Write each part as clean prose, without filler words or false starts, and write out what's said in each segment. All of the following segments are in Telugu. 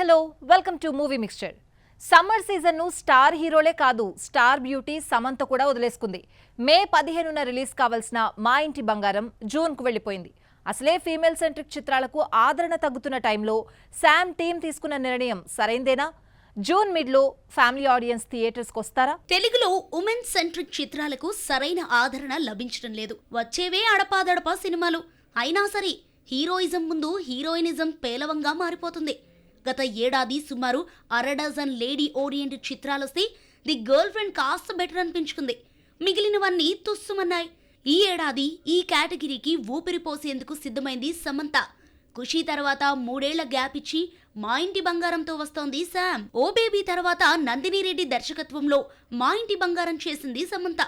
Hello welcome to movie mixture. Summer season ను స్టార్ హీరోలే కాదు స్టార్ బ్యూటీ సమంత కూడా వదిలేసుకుంది. మే 15న రిలీజ్ కావాల్సిన మా ఇంటి బంగారం జూన్ కు వెళ్లిపోయింది. అసలే ఫీమేల్ సెంట్రిక్ చిత్రాలకు ఆదరణ తగ్గుతున్న టైంలో శామ్ టీమ్ తీసుకున్న నిర్ణయం సరైందేనా? జూన్ మిడ్ లో ఫ్యామిలీ ఆడియన్స్ థియేటర్స్ కు వస్తారా? తెలుగులో ఉమెన్ సెంట్రిక్ చిత్రాలకు సరైన ఆదరణ లభించడం లేదు. వచ్చేవే అడపాదడపా సినిమాలు. అయినా సరే హీరోయిజం ముందు హీరోయినిజం పేలవంగా మారిపోతుంది. గత ఏడాది సుమారు 1/2 డజన్ లేడీ ఓరియంటెడ్ చిత్రాలొస్తే ది గర్ల్ ఫ్రెండ్ కాస్త బెటర్ అనిపించుకుంది. మిగిలినవన్నీ తుస్సుమన్నాయి. ఈ ఏడాది ఈ కేటగిరీకి ఊపిరి పోసేందుకు సిద్ధమైంది సమంత. ఖుషీ తర్వాత 3 ఏళ్ల గ్యాప్ ఇచ్చి మా ఇంటి బంగారంతో వస్తోంది శామ్. ఓ బేబీ తర్వాత నందిని రెడ్డి దర్శకత్వంలో మా ఇంటి బంగారం చేసింది సమంత.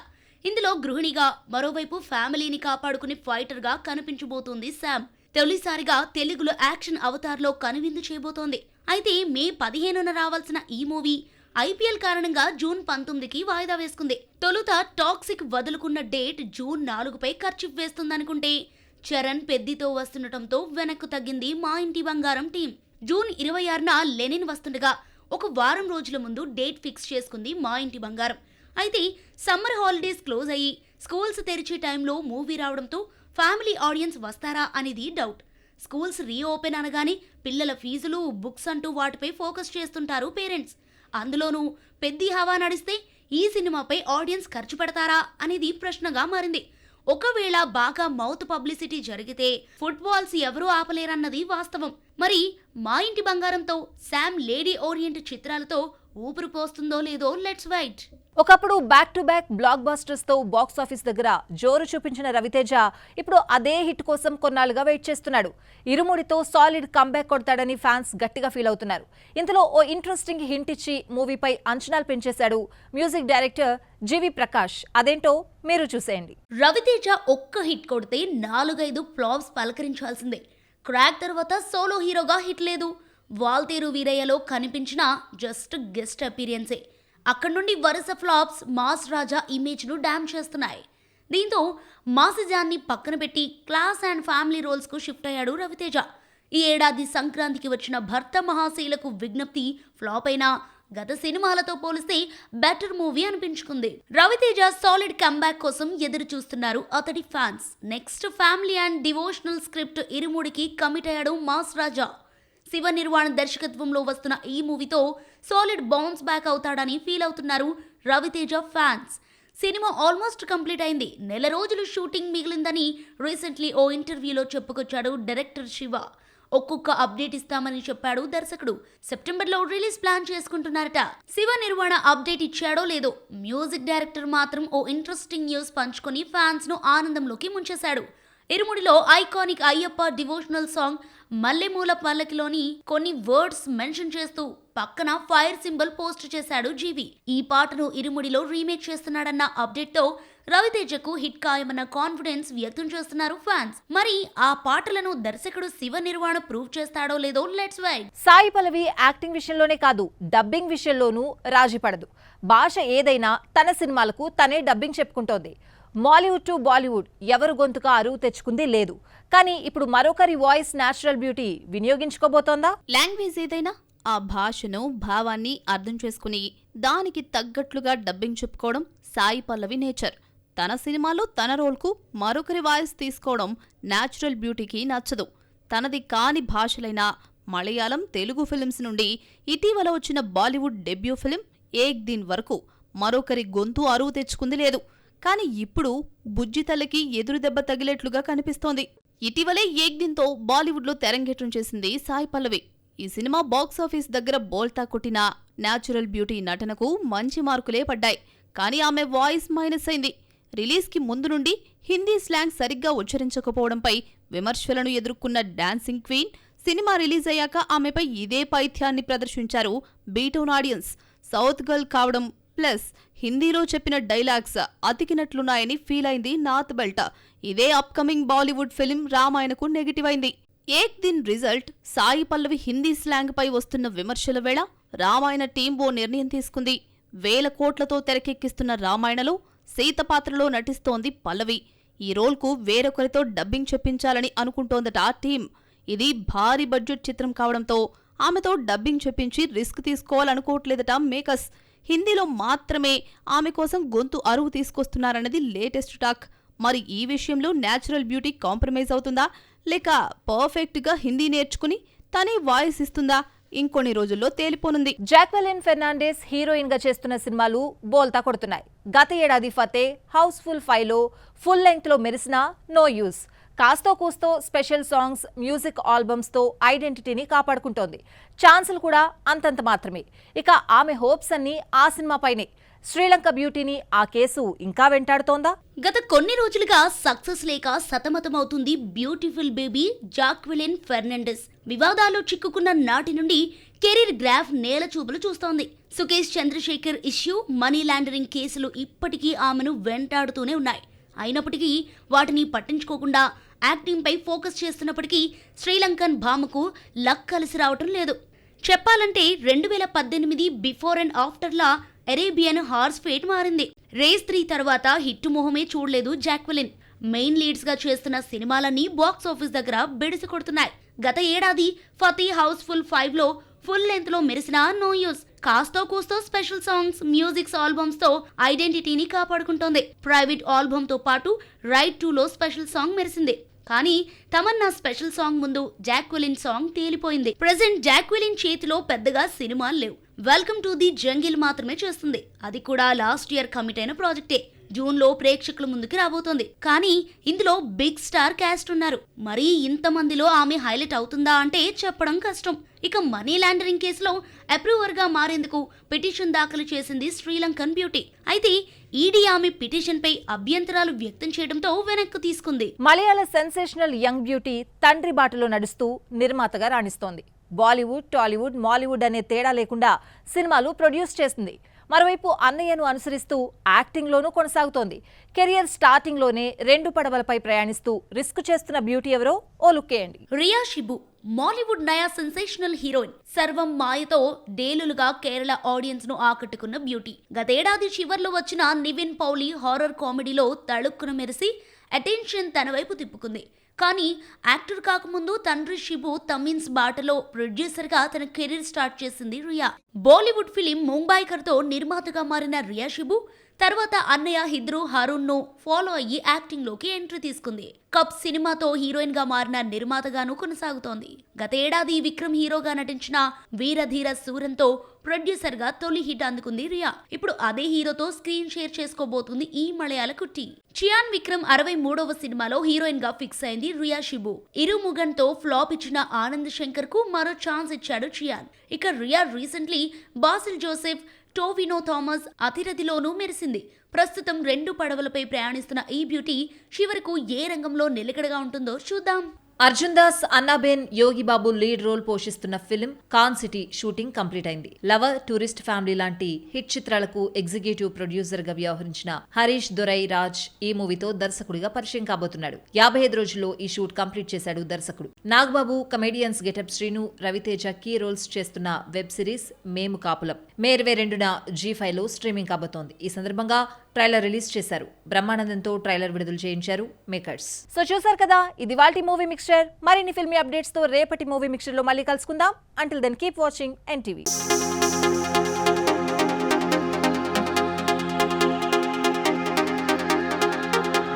ఇందులో గృహిణిగా, మరోవైపు ఫ్యామిలీని కాపాడుకునే ఫైటర్గా కనిపించబోతోంది శామ్. తొలిసారిగా తెలుగులో యాక్షన్ అవతార్లో కనువిందు చేయబోతోంది. అయితే మే 15న రావాల్సిన ఈ మూవీ ఐపీఎల్ కారణంగా జూన్ 19కి వాయిదా వేసుకుంది. తొలుత టాక్సిక్ వదులుకున్న డేట్ జూన్ 4పై ఖర్చు వేస్తుందనుకుంటే చరణ్ పెద్దితో వస్తుండటంతో వెనక్కు తగ్గింది మా ఇంటి బంగారం టీం. జూన్ 26న లెనిన్ వస్తుండగా ఒక వారం రోజుల ముందు డేట్ ఫిక్స్ చేసుకుంది మా ఇంటి బంగారం. అయితే సమ్మర్ హాలిడేస్ క్లోజ్ అయ్యి స్కూల్స్ తెరిచే టైంలో మూవీ రావడంతో ఫ్యామిలీ ఆడియన్స్ వస్తారా అనేది డౌట్. స్కూల్స్ రీఓపెన్ అనగానే పిల్లల ఫీజులు, బుక్స్ అంటూ వాటిపై ఫోకస్ చేస్తుంటారు పేరెంట్స్. అందులోనూ పెద్ద హవా నడిస్తే ఈ సినిమాపై ఆడియన్స్ ఖర్చు పెడతారా అనేది ప్రశ్నగా మారింది. ఒకవేళ బాగా మౌత్ పబ్లిసిటీ జరిగితే ఫుట్బాల్స్ ఎవరూ ఆపలేరన్నది వాస్తవం. మరి మా ఇంటి బంగారంతో శామ్ లేడీ ఓరియంటెడ్ చిత్రాలతో ఊపిరి పోస్తుందో లేదో లెట్స్ వెయిట్. ఒకప్పుడు back to back black busters తో బాక్స్ ఆఫీస్ దగ్గర జోరు చూపించిన రవితేజ ఇప్పుడు అదే హిట్ కోసం కొన్నాళ్ళుగా వెయిట్ చేస్తున్నాడు. ఇరుముడితో సాలిడ్ కంబ్యాక్ కొడతాడని ఫ్యాన్స్ గట్టిగా ఫీల్ అవుతున్నారు. ఇందులో ఓ ఇంట్రెస్టింగ్ హింట్ ఇచ్చి మూవీపై అంచనాలు పెంచేశాడు మ్యూజిక్ డైరెక్టర్ జీవి ప్రకాష్. అదేంటో మీరు చూసేయండి. రవితేజ ఒక్క హిట్ కొడితే 4-5 ఫ్లాప్స్ పలకరించాల్సిందే. క్రాక్ తర్వాత సోలో హీరోగా హిట్ లేదు. వాల్తేరు వీరయ్యలో కనిపించిన జస్ట్ గెస్ట్ అపీరియన్సే. అక్కడి నుండి వరుస ఫ్లాప్స్ మాస్ రాజా ఇమేజ్ను డ్యామ్ చేస్తున్నాయి. దీంతో మాసిజాన్ని పక్కన పెట్టి క్లాస్ అండ్ ఫ్యామిలీ రోల్స్కు షిఫ్ట్ అయ్యాడు రవితేజ. ఈ ఏడాది సంక్రాంతికి వచ్చిన భర్త మహాశైలకు విజ్ఞప్తి ఫ్లాప్ అయినా గత సినిమాలతో పోలిస్తే బెటర్ మూవీ అనిపించుకుంది. రవితేజ సాలిడ్ కంబ్యాక్ కోసం ఎదురు చూస్తున్నారు అతడి fans. Next family and devotional script ఇరుముడికి కమిట్ అయ్యాడు మాస్ రాజా. శివ నిర్వాణ దర్శకత్వంలో వస్తున్న ఈ మూవీతో సాలిడ్ బౌన్స్ బ్యాక్ అవుతాడని ఫీల్ అవుతున్నారు రవితేజ ఫ్యాన్స్. సినిమా ఆల్మోస్ట్ కంప్లీట్ అయింది. 1 నెల రోజులు షూటింగ్ మిగిలిందని రీసెంట్లీ ఓ ఇంటర్వ్యూలో చెప్పుకొచ్చాడు డైరెక్టర్ శివ. ఒక్కొక్క అప్డేట్ ఇస్తామని చెప్పాడు దర్శకుడు. సెప్టెంబర్లో release plan చేసుకుంటున్నారట. Shiva Nirvana update ఇచ్చాడో లేదో మ్యూజిక్ డైరెక్టర్ మాత్రం ఓ ఇంట్రెస్టింగ్ న్యూస్ పంచుకొని ఫ్యాన్స్ ను ఆనందంలోకి ముంచేశాడు. ఇరుముడిలో ఐకానిక్ అయ్యప్ప డివోషనల్ సాంగ్ మల్లెమూల పల్లకిలోని కొన్ని వర్డ్స్ మెన్షన్ చేస్తూ పక్కన ఫైర్ సింబల్ పోస్ట్ చేశాడు జీవి. ఈ పాటను ఇరుముడిలో రీమేక్ చేస్తున్నాడన్న అప్డేట్ తో రవితేజకు హిట్ ఖాయమన్న కాన్ఫిడెన్స్ వ్యక్తం చేస్తున్నారు ఫ్యాన్స్. మరి ఆ పాటలను దర్శకుడు శివ నిర్వాణ ప్రూవ్ చేస్తాడో లేదో let's wait. Sai Pallavi acting విషయంలోనే కాదు డబ్బింగ్ విషయంలోనూ రాజీ పడదు. భాష ఏదైనా తన సినిమాలకు తనే డబ్బింగ్ చెప్పుకుంటోంది. మాలీవుడ్ టు బాలీవుడ్ ఎవరు గొంతుగా అరువు తెచ్చుకుంది లేదు. కానీ ఇప్పుడు మరొకరి వాయిస్ న్యాచురల్ బ్యూటీ వినియోగించుకోబోతోందా? లాంగ్వేజ్ ఏదైనా ఆ భాషను, భావాన్ని అర్థం చేసుకుని దానికి తగ్గట్లుగా డబ్బింగ్ చెప్పుకోవడం సాయి పల్లవి నేచర్. తన సినిమాలో తన రోల్కు మరొకరి వాయిస్ తీసుకోవడం న్యాచురల్ బ్యూటీకి నచ్చదు. తనది కాని భాషలైన మలయాళం, తెలుగు ఫిలిమ్స్ నుండి ఇటీవల వచ్చిన బాలీవుడ్ డెబ్యూ ఫిలిం ఏక్ దిన్ వరకు మరొకరి గొంతు అరువు తెచ్చుకుంది లేదు. కానీ ఇప్పుడు బుజ్జి తల్లికి ఎదురు దెబ్బ తగిలేట్లుగా కనిపిస్తోంది. ఇటీవలే ఏక్ దిన్తో బాలీవుడ్లో తెరంగేట్రం చేసింది సాయి పల్లవి. ఈ సినిమా బాక్సాఫీస్ దగ్గర బోల్తా కొట్టిన న్యాచురల్ బ్యూటీ నటనకు మంచి మార్కులే పడ్డాయి. కానీ ఆమె వాయిస్ మైనస్ అయింది. రిలీజ్కి ముందు నుండి హిందీ స్లాంగ్ సరిగ్గా ఉచ్చరించకపోవడంపై విమర్శలను ఎదుర్కొన్న డాన్సింగ్ క్వీన్ సినిమా రిలీజ్ అయ్యాక ఆమెపై ఇదే పైత్యాన్ని ప్రదర్శించారు బీటౌన్ ఆడియన్స్. సౌత్ గర్ల్ కావడం ప్లస్ హిందీలో చెప్పిన డైలాగ్స్ అతికినట్లున్నాయని ఫీల్ అయింది నార్త్ బెల్ట్. ఇదే అప్కమింగ్ బాలీవుడ్ ఫిలిం రామాయణకు నెగిటివ్ అయింది. ఏక్ దిన్ రిజల్ట్ సాయి పల్లవి హిందీ స్లాంగ్ పై వస్తున్న విమర్శల వేళ రామాయణ టీం ఓ నిర్ణయం తీసుకుంది. 1000 కోట్లతో తెరకెక్కిస్తున్న రామాయణలో సీత పాత్రలో నటిస్తోంది పల్లవి. ఈ రోల్కు వేరొకరితో డబ్బింగ్ చెప్పించాలని అనుకుంటోందట టీం. ఇది భారీ బడ్జెట్ చిత్రం కావడంతో ఆమెతో డబ్బింగ్ చెప్పించి రిస్క్ తీసుకోవాలనుకోవట్లేదట మేకర్స్. హిందీలో మాత్రమే ఆమె కోసం గొంతు అరువు తీసుకొస్తున్నారన్నది లేటెస్ట్ టాక్. మరి ఈ విషయంలో న్యాచురల్ బ్యూటీ కాంప్రమైజ్ అవుతుందా, లేక పర్ఫెక్ట్గా హిందీ నేర్చుకుని తనే వాయిస్ ఇస్తుందా? ఇంకొన్ని రోజుల్లో తేలిపోనుంది. జాక్వెలిన్ ఫెర్నాండెస్ హీరోయిన్ గా చేస్తున్న సినిమాలు బోల్తా కొడుతున్నాయి. గత ఏడాది ఫతే, హౌస్ఫుల్ 5లో ఫుల్ లెంగ్త్ లో మెరిసిన నో యూస్, కాస్తో కూస్తో స్పెషల్ సాంగ్స్, మ్యూజిక్ ఆల్బమ్స్ తో ఐడెంటిటీని కాపాడుకుంటోంది. ఛాన్సులు కూడా అంతంత మాత్రమే. ఇక ఆమె హోప్స్ అన్ని ఆ సినిమాపైనే. శ్రీలంక బ్యూటీని ఆ కేసు ఇంకా వెంటాడుతోందా? గత కొన్ని రోజులుగా సక్సెస్ లేక సతమతమవుతుంది బ్యూటిఫుల్ బేబీ జాక్వెలిన్ ఫెర్నాండెస్. వివాదాల్లో చిక్కుకున్న నాటి నుండి కెరీర్ గ్రాఫ్ నేల చూపులు చూస్తోంది. Sukesh Chandrashekar issue, money laundering కేసులు ఇప్పటికీ ఆమెను వెంటాడుతూనే ఉన్నాయి. అయినప్పటికీ వాటిని పట్టించుకోకుండా యాక్టింగ్ పై ఫోకస్ చేస్తున్నప్పటికీ శ్రీలంకన్ భామకు లక్ కలిసి రావటం లేదు. చెప్పాలంటే 2018 బిఫోర్ అండ్ ఆఫ్టర్లా అరేబియన్ హార్స్ ఫేట్ మారింది. రేస్ 3 తర్వాత హిట్ మొహమే చూడలేదు జాక్వెలిన్. మెయిన్ లీడ్స్ గా చేస్తున్న సినిమాలన్నీ బాక్స్ ఆఫీస్ దగ్గర బెడిసి కొడుతున్నాయి. గత ఏడాది ఫతే, హౌస్ఫుల్ 5లో ఫుల్ లెంత్ లో మెరిసిన నో యూస్, కాస్తో కూస్తో స్పెషల్ సాంగ్స్, మ్యూజిక్స్ ఆల్బమ్స్ తో ఐడెంటిటీని కాపాడుకుంటోంది. ప్రైవేట్ ఆల్బమ్ తో పాటు రైట్ 2లో స్పెషల్ సాంగ్ మెరిసింది. కానీ తమన్నా స్పెషల్ సాంగ్ ముందు జాక్వెలిన్ సాంగ్ తేలిపోయింది. ప్రెజెంట్ జాక్వెలిన్ చేతిలో పెద్దగా సినిమాలు లేవు. వెల్కమ్ టు ది జంగిల్ మాత్రమే చేస్తుంది. అది కూడా లాస్ట్ ఇయర్ కమిట్ అయిన ప్రాజెక్టే. జూన్లో ప్రేక్షకుల ముందుకు రాబోతోంది. కానీ ఇందులో బిగ్ స్టార్ క్యాస్ట్ ఉన్నారు. మరీ ఇంతమందిలో ఆమె హైలైట్ అవుతుందా అంటే చెప్పడం కష్టం. ఇక మనీ లాండరింగ్ కేసులో అప్రూవర్ గా మారేందుకు పిటిషన్ దాఖలు చేసింది శ్రీలంకన్ బ్యూటీ. అయితే ఈడీ ఆమె పిటిషన్ పై అభ్యంతరాలు వ్యక్తం చేయడంతో వెనక్కు తీసుకుంది. మలయాళ సెన్సేషనల్ యంగ్ బ్యూటీ తండ్రి బాటలో నడుస్తూ నిర్మాతగా రాణిస్తోంది. బాలీవుడ్, టాలీవుడ్, మాలీవుడ్ అనే తేడా లేకుండా సినిమాలు ప్రొడ్యూస్ చేస్తుంది. మరోవైపు అన్నయ్యను అనుసరిస్తూ యాక్టింగ్లోనూ కొనసాగుతోంది. కెరియర్ స్టార్టింగ్లోనే 2 పడవలపై ప్రయాణిస్తూ రిస్క్ చేస్తున్న బ్యూటీ ఎవరో ఓ లుక్కేయండి. రియా షిబు మాలీవుడ్ నయా సెన్సేషనల్ హీరోయిన్. సర్వం మాయతో డేలులుగా కేరళ ఆడియన్స్ ను ఆకట్టుకున్న బ్యూటీ. గతేడాది చివర్లో వచ్చిన నివిన్ పౌలి హారర్ కామెడీలో తళుక్కున మెరిసి అటెన్షన్ తన వైపు తిప్పుకుంది. కానీ యాక్టర్ కాకముందు తండ్రి షిబు తమిన్స్ బాటలో ప్రొడ్యూసర్గా తన కెరీర్ స్టార్ట్ చేసింది రియా. బాలీవుడ్ ఫిలిం ముంబైకర్తో నిర్మాతగా మారిన రియా షిబు తర్వాత అన్నయ్య హిద్రు హరుణ్ను ఫాలో అయ్యి యాక్టింగ్లోకి ఎంట్రీ తీసుకుంది. కప్ సినిమాతో హీరోయిన్ గా మారిన నిర్మాతగాను కొనసాగుతోంది. గత ఏడాది విక్రమ్ హీరోగా నటించిన వీరధీర సూరన్తో ప్రొడ్యూసర్ గా తొలి హిట్ అందుకుంది రియా. ఇప్పుడు అదే హీరోతో స్క్రీన్ షేర్ చేసుకోబోతుంది ఈ మలయాళ కుట్టి. చియాన్ విక్రమ్ 63వ సినిమాలో హీరోయిన్ గా ఫిక్స్ అయింది రియా షిబు. ఇరుముగన్ తో ఫ్లాప్ ఇచ్చిన ఆనంద్ శంకర్ కు మరో ఛాన్స్ ఇచ్చాడు చియాన్. ఇక రియా రీసెంట్లీ బాసిల్ జోసెఫ్, టోవినో థామస్ అతిరథిలోనూ మెరిసింది. ప్రస్తుతం 2 పడవలపై ప్రయాణిస్తున్న ఈ బ్యూటీ చివరకు ఏ రంగంలో నిలకడగా ఉంటుందో చూద్దాం. అర్జున్ దాస్, అన్నాబేన్, యోగి బాబు లీడ్ రోల్ పోషిస్తున్న film Khan city shooting complete అయింది. లవర్, టూరిస్ట్ ఫ్యామిలీ లాంటి హిట్ చిత్రాలకు ఎగ్జిక్యూటివ్ ప్రొడ్యూసర్ గా వ్యవహరించిన హరీష్ దొరై రాజ్ ఈ మూవీతో దర్శకుడిగా పరిచయం కాబోతున్నాడు. 55 రోజుల్లో ఈ షూట్ కంప్లీట్ చేశాడు దర్శకుడు. Nagababu, comedians Getup Srinu, Ravi Teja key roles చేస్తున్న వెబ్ సిరీస్ మేము కాపులం మే 22న G5లో స్ట్రీమింగ్ కాబోతోంది. ఈ సందర్భంగా ట్రైలర్ రిలీజ్ చేశారు. బ్రహ్మానందంతో ట్రైలర్ విడుదల చేయించారు మేకర్స్. సో చూసారు కదా, ఇది వాల్టి మూవీ మిక్స్చర్. మరిన్ని ఫిల్మీ అప్డేట్స్ తో రేపటి మూవీ మిక్స్చర్ లో మళ్ళీ కలుసుకుందాం. Until then keep watching NTV.